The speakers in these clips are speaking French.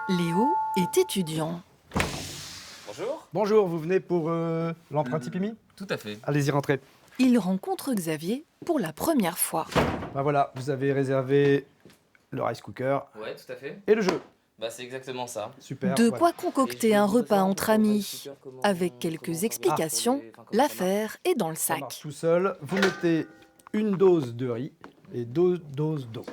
Léo est étudiant. Bonjour. Bonjour, vous venez pour l'emprunt Tipimi? Tout à fait. Allez-y, rentrez. Il rencontre Xavier pour la première fois. Ben voilà, vous avez réservé le rice cooker Ouais, tout à fait. et le jeu. Bah c'est exactement ça. Super. De ouais. quoi concocter un repas entre amis. Avec quelques explications, l'affaire est dans le Ça marche sac. tout seul. Vous mettez une dose de riz et deux doses d'eau.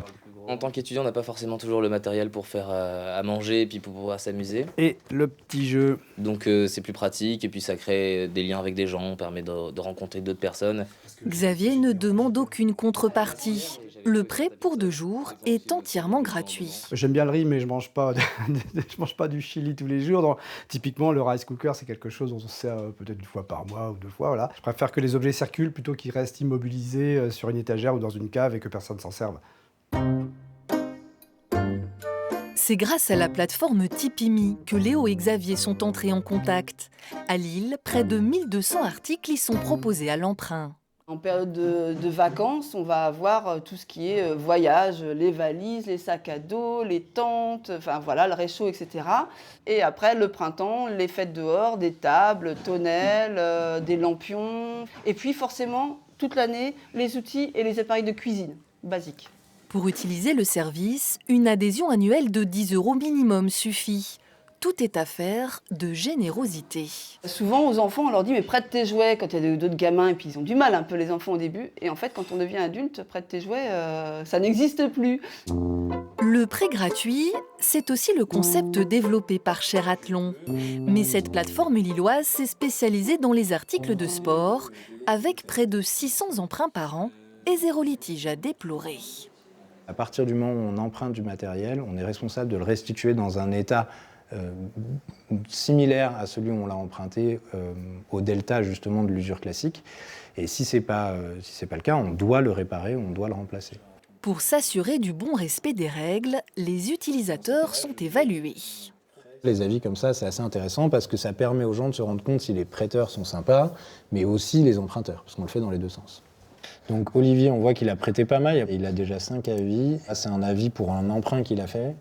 En tant qu'étudiant, on n'a pas forcément toujours le matériel pour faire à manger et puis pour pouvoir s'amuser. Et le petit jeu. Donc c'est plus pratique et puis ça crée des liens avec des gens, on permet de rencontrer d'autres personnes. Xavier ne demande aucune contrepartie. Le prêt pour 2 jours est entièrement gratuit. J'aime bien le riz, mais je mange pas, je mange pas du chili tous les jours. Donc, typiquement, le rice cooker, c'est quelque chose dont on se sert peut-être une fois par mois ou 2 fois. Voilà. Je préfère que les objets circulent plutôt qu'ils restent immobilisés sur une étagère ou dans une cave et que personne s'en serve. C'est grâce à la plateforme Tipimi que Léo et Xavier sont entrés en contact. À Lille, près de 1200 articles y sont proposés à l'emprunt. En période de vacances, on va avoir tout ce qui est voyage, les valises, les sacs à dos, les tentes, enfin voilà, le réchaud, etc. Et après, le printemps, les fêtes dehors, des tables, tonnelles, des lampions. Et puis forcément, toute l'année, les outils et les appareils de cuisine basiques. Pour utiliser le service, une adhésion annuelle de 10 € minimum suffit. Tout est affaire de générosité. Souvent, aux enfants, on leur dit « mais prête tes jouets » quand il y a d'autres gamins, et puis ils ont du mal un peu les enfants au début. Et en fait, quand on devient adulte, prête tes jouets, ça n'existe plus. Le prêt gratuit, c'est aussi le concept développé par Cherathlon. Mais cette plateforme lilloise s'est spécialisée dans les articles de sport, avec près de 600 emprunts par an et 0 litige à déplorer. À partir du moment où on emprunte du matériel, on est responsable de le restituer dans un état similaire à celui où on l'a emprunté au delta justement de l'usure classique. Et si c'est pas le cas, on doit le réparer, on doit le remplacer. Pour s'assurer du bon respect des règles, les utilisateurs sont évalués. Les avis comme ça, c'est assez intéressant parce que ça permet aux gens de se rendre compte si les prêteurs sont sympas, mais aussi les emprunteurs, parce qu'on le fait dans les deux sens. Donc Olivier, on voit qu'il a prêté pas mal, il a déjà 5 avis. C'est un avis pour un emprunt qu'il a fait.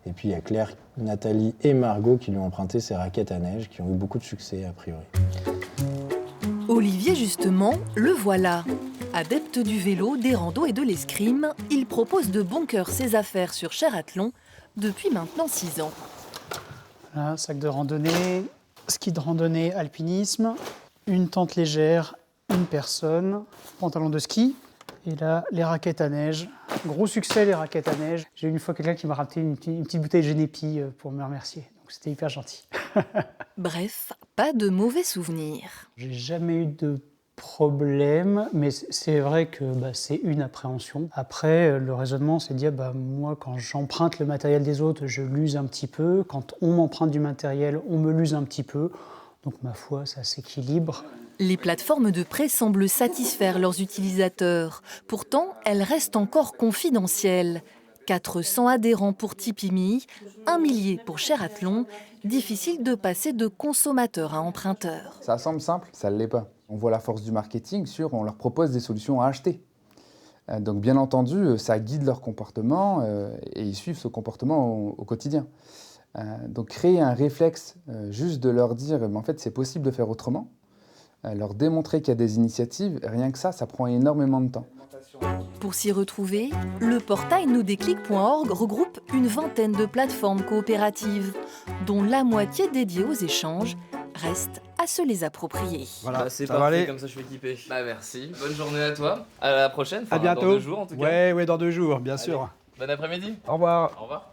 Et puis il y a Claire, Nathalie et Margot qui lui ont emprunté ces raquettes à neige, qui ont eu beaucoup de succès a priori. Olivier, justement, le voilà. Adepte du vélo, des randos et de l'escrime, il propose de bon cœur ses affaires sur Cherathlon depuis maintenant 6 ans. Voilà, sac de randonnée, ski de randonnée, alpinisme, une tente légère, une personne, pantalon de ski, et là, les raquettes à neige. Gros succès, les raquettes à neige. J'ai eu une fois quelqu'un qui m'a ramené une petite bouteille de Génépi pour me remercier. Donc c'était hyper gentil. Bref, pas de mauvais souvenirs. J'ai jamais eu de problème, mais c'est vrai que c'est une appréhension. Après, le raisonnement, c'est de dire, moi, quand j'emprunte le matériel des autres, je l'use un petit peu. Quand on m'emprunte du matériel, on me l'use un petit peu. Donc, ma foi, ça s'équilibre. Les plateformes de prêt semblent satisfaire leurs utilisateurs. Pourtant, elles restent encore confidentielles. 400 adhérents pour Tipimi, 1 millier pour Cherathlon. Difficile de passer de consommateur à emprunteur. Ça semble simple, ça ne l'est pas. On voit la force du marketing on leur propose des solutions à acheter. Donc bien entendu, ça guide leur comportement et ils suivent ce comportement au quotidien. Donc créer un réflexe juste de leur dire en fait c'est possible de faire autrement, leur démontrer qu'il y a des initiatives, rien que ça prend énormément de temps. Pour s'y retrouver, le portail nousdéclic.org regroupe une vingtaine de plateformes coopératives, dont la moitié dédiée aux échanges, reste à se les approprier. Voilà, C'est ça va parfait, aller. comme ça je suis équipé. Merci, bonne journée à toi. À la prochaine, À bientôt. dans 2 jours en tout cas. Ouais, dans 2 jours, bien sûr. Bon après-midi. Au revoir. Au revoir.